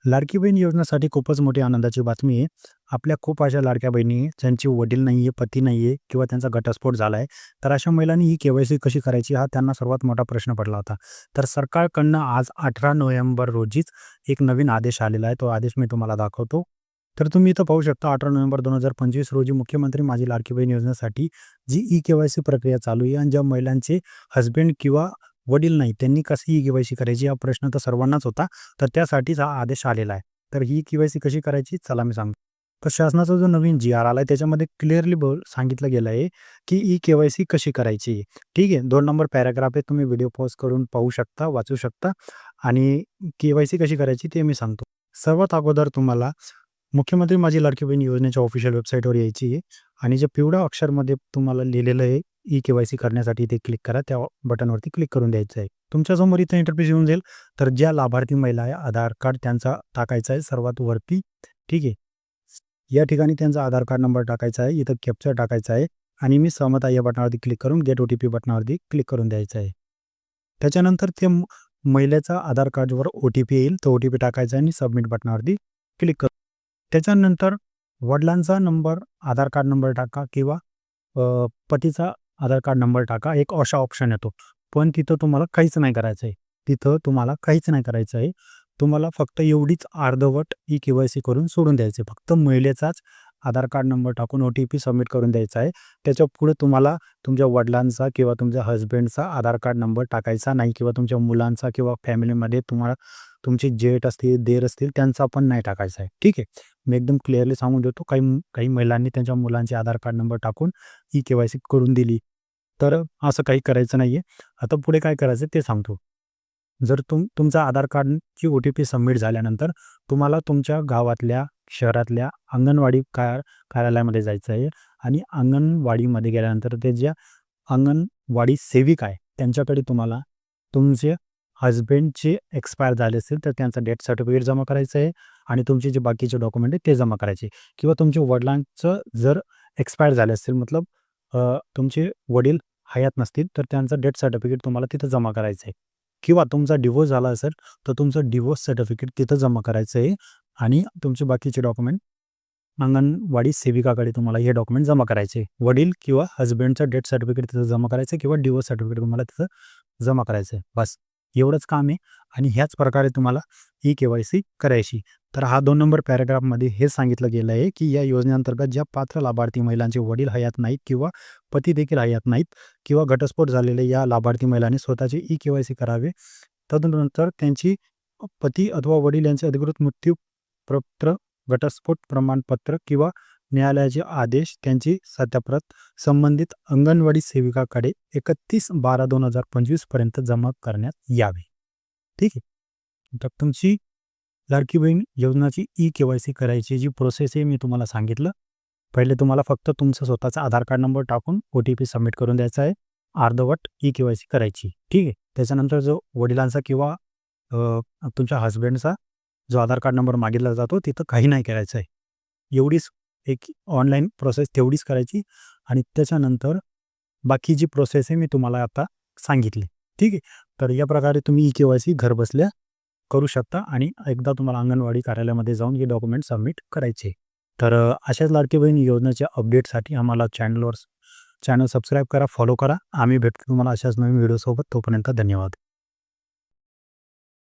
लाडकी बहीण योजनेसाठी खूपच मोठी आनंदाची बातमी आहे. आपल्या खूप अशा लाडक्या बहिणी आहे, ज्यांचे वडील नाहीये, पती नाहीये किंवा त्यांचा घटस्फोट झालाय. तर अशा महिलांनी ही के-वाय-सी कशी करायची हा त्यांना सर्वात मोठा प्रश्न पडला होता. तर सरकारकडनं आज 18 नोव्हेंबर रोजीच एक नवीन आदेश आलेला आहे. तो आदेश मी तुम्हाला दाखवतो. तर तुम्ही इथं पाहू शकता 18 नोव्हेंबर 2025 रोजी मुख्यमंत्री माझी लाडकी बहीण योजनेसाठी जी ई-के-वाय-सी प्रक्रिया चालू आहे आणि ज्या महिलांचे हसबँड किंवा वडील नाही, त्यांनी कशी ई-के-वाय-सी करायची हा प्रश्न तर सर्वांनाच होता. तर त्यासाठीच हा आदेश आलेला आहे. तर ही के-वाय-सी कशी करायची चला मी सांगतो. तर शासनाचा जो नवीन जी-आर आलाय त्याच्यामध्ये क्लिअरली सांगितलं गेलं आहे, की ही के-वाय-सी कशी करायची. ठीक आहे. 2 नंबर पॅराग्राफ आहे. तुम्ही व्हिडिओ पॉज करून पाहू शकता, वाचू शकता आणि के-वाय-सी कशी करायची ते मी सांगतो. सर्वात अगोदर तुम्हाला मुख्यमंत्री माझी लाडकी बहीण योजनेच्या ऑफिशियल वेबसाईटवर यायची आहे आणि जे पिवळ्या अक्षरमध्ये तुम्हाला लिहिलेलं आहे, ई-के-वाय-सी करण्यासाठी ते क्लिक करा. त्या बटनवरती क्लिक करून द्यायचं आहे. तुमच्यासमोर इथं इंटरफेस येऊन जाईल. तर ज्या लाभार्थी महिला आहे, आधार कार्ड त्यांचा टाकायचा आहे सर्वात वरती. ठीक आहे. या ठिकाणी त्यांचा आधार कार्ड नंबर टाकायचा आहे. इथं कॅप्चा टाकायचा आहे आणि मी सहमत आहे या बटनावरती क्लिक करून गेट ओ-टी-पी बटनावरती क्लिक करून द्यायचं आहे. त्याच्यानंतर ते महिलेचा आधार कार्डवर ओ-टी-पी येईल. तो ओ-टी-पी टाकायचा आहे आणि सबमिट बटनावरती क्लिक करा. त्याच्यानंतर वडिलांचा नंबर, आधार कार्ड नंबर टाका किंवा पतीचा आधार कार्ड नंबर टाका. एक असा ऑप्शन येतो. पण तिथं तुम्हाला काहीच नाही करायचं आहे. तिथं तुम्हाला काहीच नाही करायचं आहे. तुम्हाला फक्त एवढीच अर्धवट ई-के-वाय-सी करून सोडून द्यायचं आहे. फक्त महिलेचाच आधार कार्ड नंबर टाकून ओ-टी-पी सबमिट करून द्यायचा आहे. त्याच्यापुढे तुम्हाला तुमच्या वडिलांचा किंवा तुमच्या हसबँडचा आधार कार्ड नंबर टाकायचा नाही किंवा तुमच्या मुलांचा किंवा फॅमिलीमध्ये तुम्हाला तुमचे जेठ असतील, दीर असतील त्यांचा पण नाही टाकायचा आहे. ठीक आहे. मी एकदम क्लिअरली सांगून देतो. काही काही महिलांनी त्यांच्या मुलांचे आधार कार्ड नंबर टाकून ई-के-वाय-सी करून दिली. तर असं काही करायचं नाहीये. आता पुढे काय करायचं ते सांगतो. जर तुमचा आधार कार्डची ओ-टी-पी सबमिट झाल्यानंतर तुम्हाला तुमच्या गावातल्या, शहरातल्या अंगणवाडी कार्यालयामध्ये जायचं आहे आणि अंगणवाडीमध्ये गेल्यानंतर ते ज्या अंगणवाडी सेविका आहे, त्यांच्याकडे तुम्हाला तुमचे हसबँडचे एक्सपायर झाले असतील, तर त्यांचं डेथ सर्टिफिकेट जमा करायचं आहे आणि तुमचे जे बाकीचे डॉक्युमेंट आहेत ते जमा करायचे किंवा तुमच्या वडिलांचं जर एक्सपायर झाले असतील मतलब तुमचे वडील हयात नसतील, तर त्यांचं डेथ सर्टिफिकेट तुम्हाला तिथं जमा करायचं आहे किंवा तुमचा डिव्होर्स झाला असेल, तर तुमचं डिव्होर्स सर्टिफिकेट तिथं जमा करायचं आहे आणि तुमचे बाकीचे डॉक्युमेंट अंगणवाडी सेविकाकडे तुम्हाला हे डॉक्युमेंट जमा करायचे. वडील किंवा हसबँडचं डेथ सर्टिफिकेट तिथं जमा करायचं किंवा डिव्होर्स सर्टिफिकेट तुम्हाला तिथं जमा करायचं आहे. बस एवढंच काम आहे आणि ह्याच प्रकारे तुम्हाला ही के-वाय-सी करायची. तर हा 2 नंबर पॅराग्राफमध्ये हे सांगितलं गेलं आहे, की या योजनेअंतर्गत ज्या पात्र लाभार्थी महिलांचे वडील हयात नाहीत किंवा पती देखील हयात नाहीत किंवा घटस्फोट झालेले या लाभार्थी महिलांनी स्वतःची ई-के-वाय-सी करावे. तदनंतर त्यांची पती अथवा वडील यांचे अधिकृत मृत्यूपत्र, घटस्फोट प्रमाणपत्र किंवा न्यायालयाचे आदेश त्यांची सत्याप्रत संबंधित अंगणवाडी सेविकाकडे 31/12/2025 पर्यंत जमा करण्यात यावे. ठीक आहे. तर तुमची लाडकी बहीण योजनाची ई-के-वाय-सी करायची जी प्रोसेस आहे मी तुम्हाला सांगितलं. पहिले तुम्हाला फक्त तुमचा स्वतःचा आधार कार्ड नंबर टाकून ओ-टी-पी सबमिट करून द्यायचा आहे. अर्धवट ई-के-वाय-सी करायची. ठीक आहे. त्याच्यानंतर जो वडिलांचा किंवा तुमच्या हसबँडचा जो आधार कार्ड नंबर मागितला जातो तिथं काही नाही करायचं आहे. एवढीच एक ऑनलाईन प्रोसेस तेवढीच करायची आणि त्याच्यानंतर बाकी जी प्रोसेस आहे मी तुम्हाला आता सांगितली. ठीक आहे. तर या प्रकारे तुम्ही ई-के-वाय-सी घरबसल्या करू शकता आणि एकदा तुम्हाला अंगणवाडी कार्यालयामध्ये जाऊन हे डॉक्युमेंट सबमिट करायचे. तर अशाच लाडकी बहीण योजनेच्या अपडेटसाठी आम्हाला चॅनल सबस्क्राईब करा, फॉलो करा. आम्ही भेटतो तुम्हाला अशाच नवीन व्हिडिओसोबत. तोपर्यंत धन्यवाद.